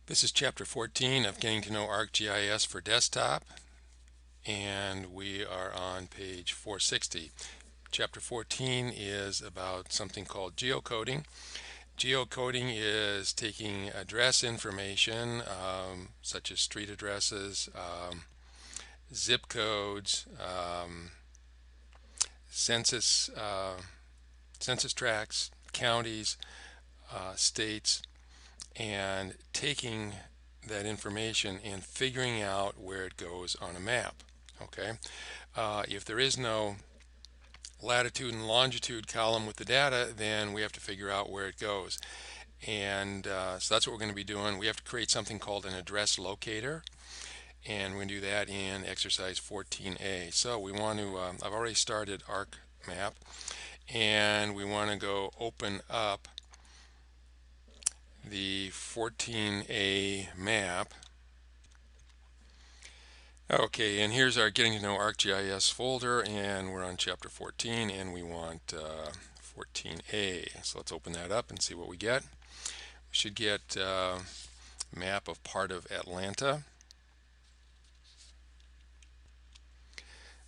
This is chapter 14 of Getting to Know ArcGIS for Desktop, and we are on page 460. Chapter 14 is about something called geocoding. Geocoding is taking address information, such as street addresses, zip codes, census tracts, counties, states, and taking that information and figuring out where it goes on a map. Okay, if there is no latitude and longitude column with the data, then we have to figure out where it goes. And so that's what we're going to be doing. We have to create something called an address locator, and we're going to do that in exercise 14A. So we want to, I've already started ArcMap, and we want to go open up the 14A map. Okay, and here's our Getting to Know ArcGIS folder, and we're on chapter 14, and we want 14A. So let's open that up and see what we get. We should get a map of part of Atlanta.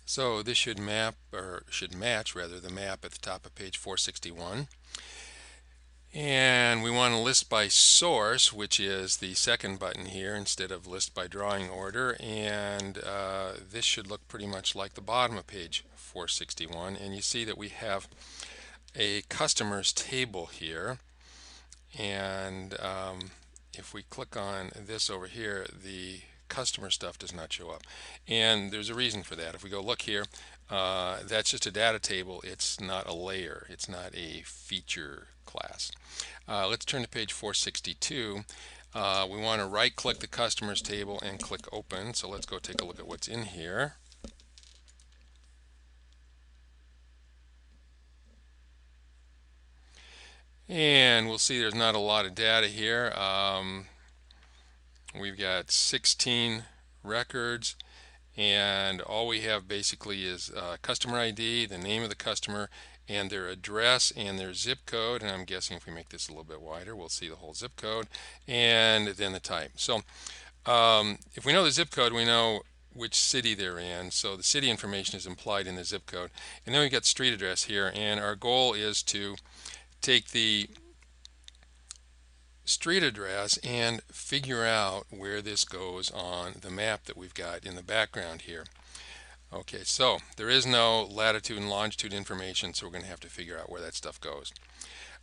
So this should map, or should match rather, the map at the top of page 461. And we want to list by source, which is the second button here instead of list by drawing order. And this should look pretty much like the bottom of page 461. And you see that we have a customers table here. And if we click on this over here, the customer stuff does not show up. And there's a reason for that. If we go look here, that's just a data table. It's not a layer. It's not a feature class. Let's turn to page 462. We want to right click the customers table and click open. So let's go take a look at what's in here. And we'll see there's not a lot of data here. We've got 16 records, and all we have basically is customer ID, the name of the customer, and their address and their zip code. And I'm guessing if we make this a little bit wider, we'll see the whole zip code, and then the type. So if we know the zip code, we know which city they're in. So the city information is implied in the zip code. And then we've got street address here, and our goal is to take the street address and figure out where this goes on the map that we've got in the background here. Okay, so there is no latitude and longitude information, so we're going to have to figure out where that stuff goes.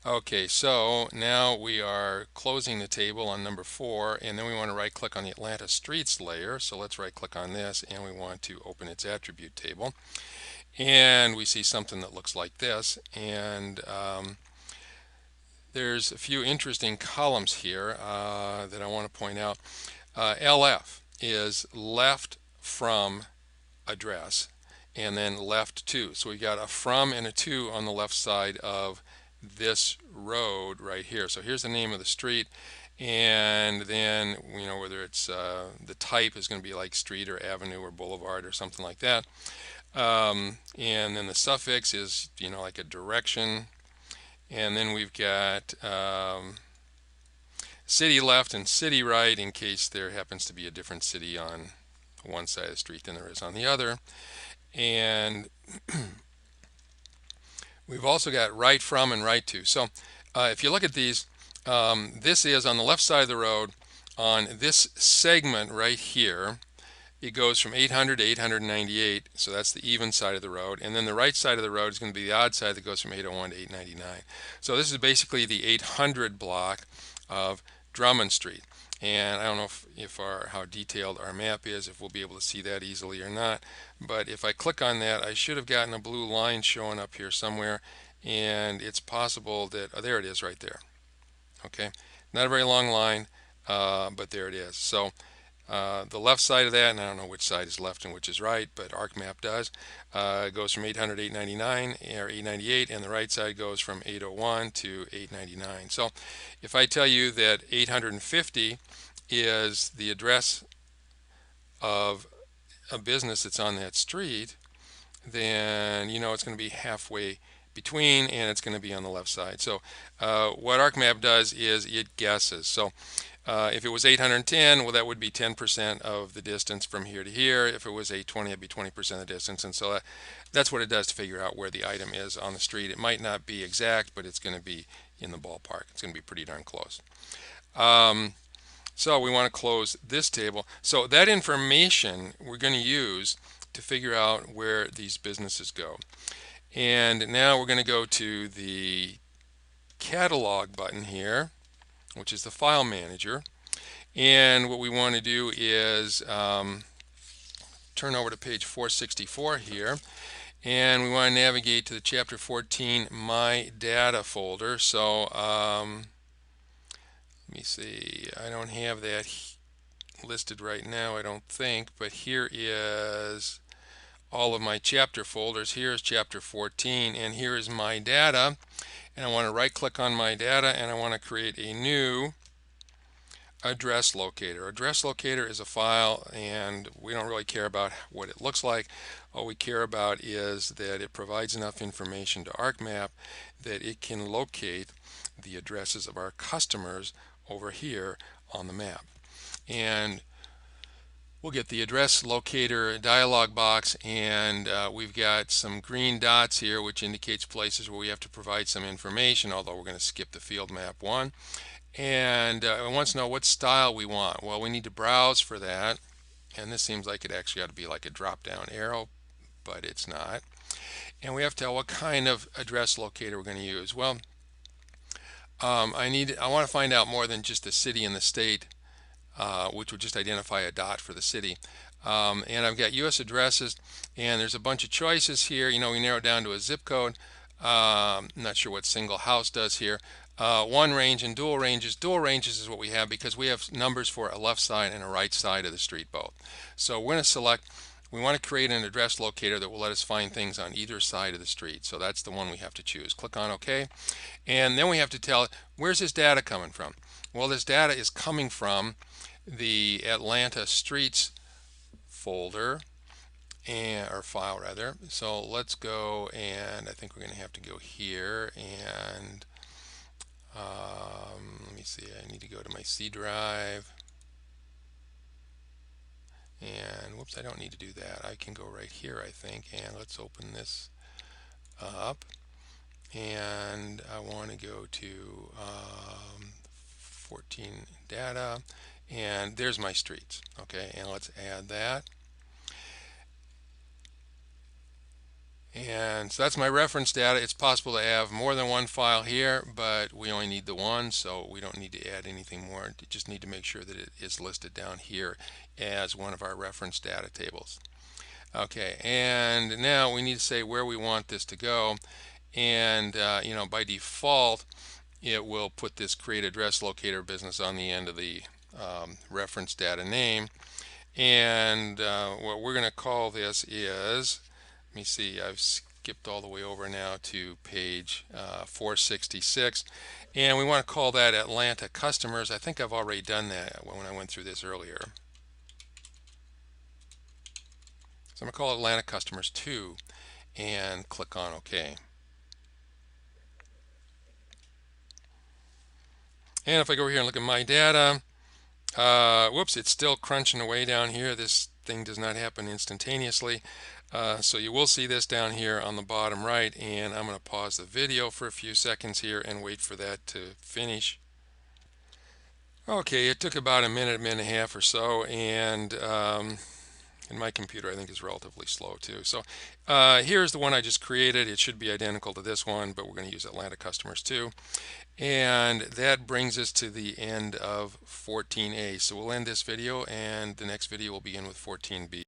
Okay, so now we are closing the table on number 4, and then we want to right click on the Atlanta Streets layer. So let's right click on this, and we want to open its attribute table. And we see something that looks like this, and there's a few interesting columns here that I want to point out. LF is left from address, and then left to. So we got a from and a to on the left side of this road right here. So here's the name of the street, and then whether it's the type is going to be like street or avenue or boulevard or something like that. And then the suffix is like a direction. And then we've got city left and city right in case there happens to be a different city on one side of the street than there is on the other. And we've also got right from and right to. So if you look at these, this is on the left side of the road on this segment right here. It goes from 800 to 898, so that's the even side of the road. And then the right side of the road is going to be the odd side that goes from 801 to 899. So this is basically the 800 block of Drummond Street. And I don't know how detailed our map is, if we'll be able to see that easily or not. But if I click on that, I should have gotten a blue line showing up here somewhere. And it's possible that, oh, there it is right there. Okay, not a very long line, but there it is. So the left side of that, and I don't know which side is left and which is right, but ArcMap does, goes from 800 to 899 or 898, and the right side goes from 801 to 899. So if I tell you that 850 is the address of a business that's on that street, then it's going to be halfway between, and it's going to be on the left side. So what ArcMap does is it guesses. So if it was 810, well, that would be 10% of the distance from here to here. If it was 820, it'd be 20% of the distance. And so that's what it does to figure out where the item is on the street. It might not be exact, but it's going to be in the ballpark. It's going to be pretty darn close. So we want to close this table. So that information we're going to use to figure out where these businesses go. And now we're going to go to the catalog button here, which is the file manager. And what we want to do is turn over to page 464 here. And we want to navigate to the chapter 14 My Data folder. So let me see, I don't have that listed right now, I don't think, but here is all of my chapter folders. Here's chapter 14, and here is My Data. And I want to right click on My Data, and I want to create a new address locator. Address locator is a file, and we don't really care about what it looks like. All we care about is that it provides enough information to ArcMap that it can locate the addresses of our customers over here on the map. And we'll get the address locator dialog box, and we've got some green dots here which indicates places where we have to provide some information, although we're going to skip the field map one. And it wants to know what style we want. Well, we need to browse for that, and this seems like it actually ought to be like a drop down arrow, but it's not. And we have to tell what kind of address locator we're going to use. Well, I want to find out more than just the city and the state, which would just identify a dot for the city. And I've got US addresses, and there's a bunch of choices here. You know, we narrow it down to a zip code. I'm not sure what single house does here. One range and dual ranges. Dual ranges is what we have because we have numbers for a left side and a right side of the street both. So we're going to select, we want to create an address locator that will let us find things on either side of the street. So that's the one we have to choose. Click on OK. And then we have to tell it, where's this data coming from? Well, this data is coming from the Atlanta Streets folder, or file rather. So let's go, and I think we're going to have to go here, and let me see, I need to go to my C drive, and whoops, I don't need to do that. I can go right here, I think, and let's open this up, and I want to go to 14 data, and there's my streets. Okay, and let's add that. And so that's my reference data. It's possible to have more than one file here, but we only need the one, so we don't need to add anything more. We just need to make sure that it is listed down here as one of our reference data tables. Okay, and now we need to say where we want this to go. And you know, by default, it will put this create address locator business on the end of the reference data name. And what we're going to call this is, let me see, I've skipped all the way over now to page 466, and we want to call that Atlanta Customers. I think I've already done that when I went through this earlier. So I'm going to call it Atlanta Customers 2 and click on OK. And if I go over here and look at my data, whoops, it's still crunching away down here. This thing does not happen instantaneously. So you will see this down here on the bottom right, and I'm going to pause the video for a few seconds here and wait for that to finish. Okay, it took about a minute and a half or so, and my computer I think is relatively slow too. So here's the one I just created. It should be identical to this one, but we're going to use Atlanta Customers 2. And that brings us to the end of 14A. So we'll end this video, and the next video will begin with 14B.